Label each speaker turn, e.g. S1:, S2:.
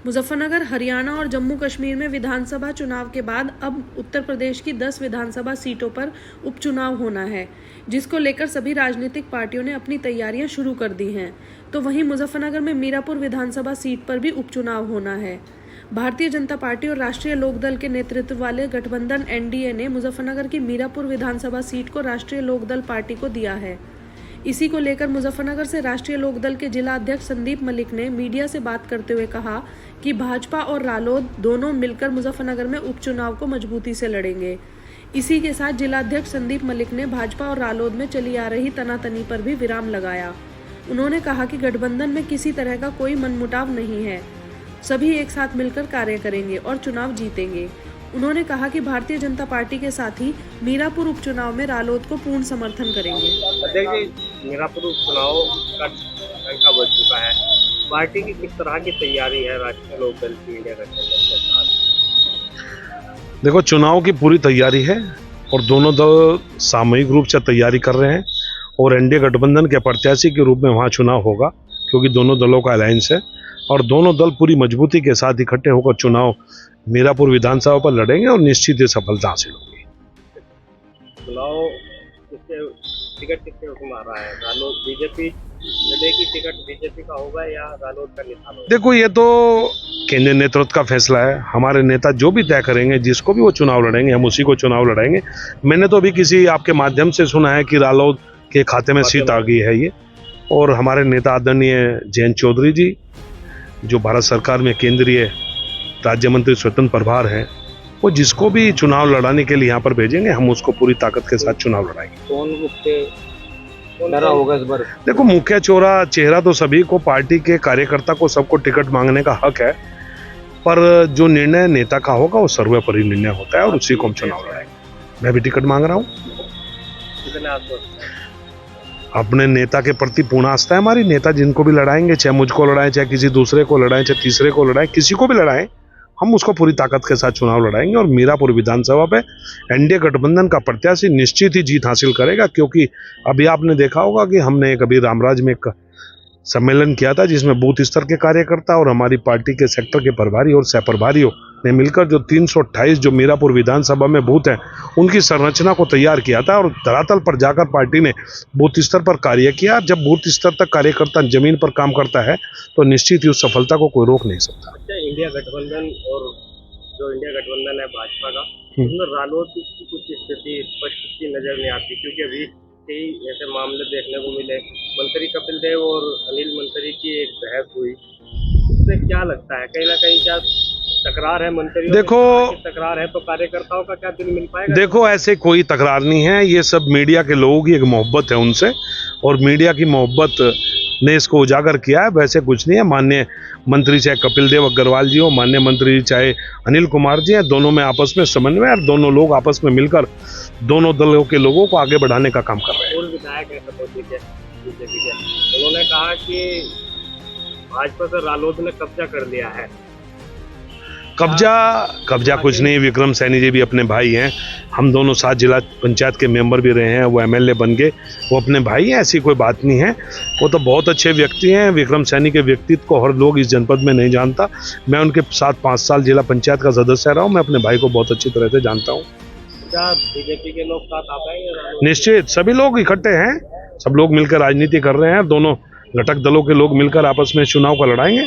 S1: मुजफ्फरनगर, हरियाणा और जम्मू कश्मीर में विधानसभा चुनाव के बाद अब उत्तर प्रदेश की 10 विधानसभा सीटों पर उपचुनाव होना है, जिसको लेकर सभी राजनीतिक पार्टियों ने अपनी तैयारियां शुरू कर दी हैं। तो वहीं मुजफ्फरनगर में मीरापुर विधानसभा सीट पर भी उपचुनाव होना है। भारतीय जनता पार्टी और राष्ट्रीय लोकदल के नेतृत्व वाले गठबंधन एनडीए ने मुजफ्फरनगर की मीरापुर विधानसभा सीट को राष्ट्रीय लोकदल पार्टी को दिया है। इसी को लेकर मुजफ्फरनगर से राष्ट्रीय लोकदल के जिला अध्यक्ष संदीप मलिक ने मीडिया से बात करते हुए कहा कि भाजपा और रालोद दोनों मिलकर मुजफ्फरनगर में उपचुनाव को मजबूती से लड़ेंगे। इसी के साथ जिला अध्यक्ष संदीप मलिक ने भाजपा और रालोद में चली आ रही तनातनी पर भी विराम लगाया। उन्होंने कहा कि गठबंधन में किसी तरह का कोई मनमुटाव नहीं है, सभी एक साथ मिलकर कार्य करेंगे और चुनाव जीतेंगे। उन्होंने कहा कि भारतीय जनता पार्टी के साथ ही मीरापुर उपचुनाव में रालोद को पूर्ण समर्थन करेंगे।
S2: देखिए, मीरापुर उपचुनाव का डंका बज चुका है। पार्टी की किस तरह की तैयारी है राष्ट्रीय लोकदल की इंडिया गठबंधन के साथ?
S3: देखो, चुनाव की पूरी तैयारी है और दोनों दल सामूहिक रूप से तैयारी कर रहे हैं और एनडीए गठबंधन के प्रत्याशी के रूप में वहाँ चुनाव होगा, क्योंकि दोनों दलों का अलायंस है और दोनों दल पूरी मजबूती के साथ इकट्ठे होकर चुनाव मीरापुर विधानसभा पर लड़ेंगे और निश्चित ही सफलता हासिल होगी।
S2: चुनाव टिकट किसके हुक्म आ रहा है? रालोद बीजेपी लड़ेगी, टिकट बीजेपी का होगा या रालोद का निशान होगा?
S3: देखो, ये तो केंद्रीय नेतृत्व का फैसला है। हमारे नेता जो भी तय करेंगे, जिसको भी वो चुनाव लड़ेंगे, हम उसी को चुनाव लड़ाएंगे। मैंने तो अभी किसी आपके माध्यम से सुना है कि रालोद के खाते में सीट आ गई है ये, और हमारे नेता आदरणीय जयंत चौधरी जी, जो भारत सरकार में केंद्रीय राज्य मंत्री स्वतंत्र प्रभार हैं, वो जिसको भी चुनाव लड़ाने के लिए यहाँ पर भेजेंगे, हम उसको पूरी ताकत के साथ चुनाव लड़ाएंगे।
S2: कौन मुख्य चेहरा होगा इस बार?
S3: देखो, मुख्य चेहरा तो सभी को, पार्टी के कार्यकर्ता को, सबको टिकट मांगने का हक है, पर जो निर्णय नेता का होगा वो सर्वोपरि निर्णय होता है और उसी को हम चुनाव लड़ाएंगे। मैं भी टिकट मांग रहा हूँ। अपने नेता के प्रति पूर्ण आस्था है हमारी। नेता जिनको भी लड़ाएंगे, चाहे मुझको लड़ाएं, चाहे किसी दूसरे को लड़ाएं, चाहे तीसरे को लड़ाएं, किसी को भी लड़ाएं, हम उसको पूरी ताकत के साथ चुनाव लड़ाएंगे और मीरापुर विधानसभा पे एनडीए गठबंधन का प्रत्याशी निश्चित ही जीत हासिल करेगा। क्योंकि अभी आपने देखा होगा कि हमने कभी रामराज में एक सम्मेलन किया था, जिसमें बूथ स्तर के कार्यकर्ता और हमारी पार्टी के सेक्टर के प्रभारी और सह प्रभारियों ने मिलकर जो 328 जो मीरापुर विधानसभा में बूथ हैं, उनकी संरचना को तैयार किया था और धरातल पर जाकर पार्टी ने बूथ स्तर पर कार्य किया। जब बूथ स्तर तक कार्यकर्ता जमीन पर काम करता है तो निश्चित ही उस सफलता को कोई रोक नहीं सकता।
S2: अच्छा, इंडिया गठबंधन और जो इंडिया गठबंधन है भाजपा का, उसमें रालोद की कुछ स्थिति स्पष्ट सी नजर नहीं आती, क्योंकि अभी कई ऐसे मामले देखने को मिले। मंत्री कपिल देव और अनिल मंत्री की एक बहस हुई, उससे क्या लगता है, कहीं ना कहीं क्या तकरार है मंत्रियों?
S3: देखो,
S2: तकरार है तो कार्यकर्ताओं का क्या दिल मिल पाएगा?
S3: देखो, ऐसे कोई तकरार नहीं है। ये सब मीडिया के लोगों की एक मोहब्बत है उनसे, और मीडिया की मोहब्बत ने इसको उजागर किया है। वैसे कुछ नहीं है। माननीय मंत्री चाहे कपिल देव अग्रवाल जी हो, माननीय मंत्री चाहे अनिल कुमार जी हैं, दोनों में आपस में समन्वय और दोनों लोग आपस में मिलकर दोनों दलों के लोगों को आगे बढ़ाने का काम कर रहे हैं।
S2: और विधायक है सपोजी के बीजेपी के, उन्होंने कहा कि भाजपा से रालोद ने कब्जा कर लिया है।
S3: कब्जा कुछ नहीं। विक्रम सैनी जी भी अपने भाई हैं। हम दोनों साथ जिला पंचायत के मेंबर भी रहे हैं, वो एमएलए बन गए, वो अपने भाई हैं। ऐसी कोई बात नहीं है। वो तो बहुत अच्छे व्यक्ति हैं। विक्रम सैनी के व्यक्तित्व को हर लोग इस जनपद में नहीं जानता। मैं उनके साथ 5 साल जिला पंचायत का सदस्य रहा हूँ। मैं अपने भाई को बहुत अच्छी तरह से जानता हूँ।
S2: क्या बीजेपी के लोग साथ आ पाएंगे?
S3: निश्चित, सभी लोग इकट्ठे हैं, सब लोग मिलकर राजनीति कर रहे हैं। दोनों घटक दलों के लोग मिलकर आपस में चुनाव को लड़ाएंगे।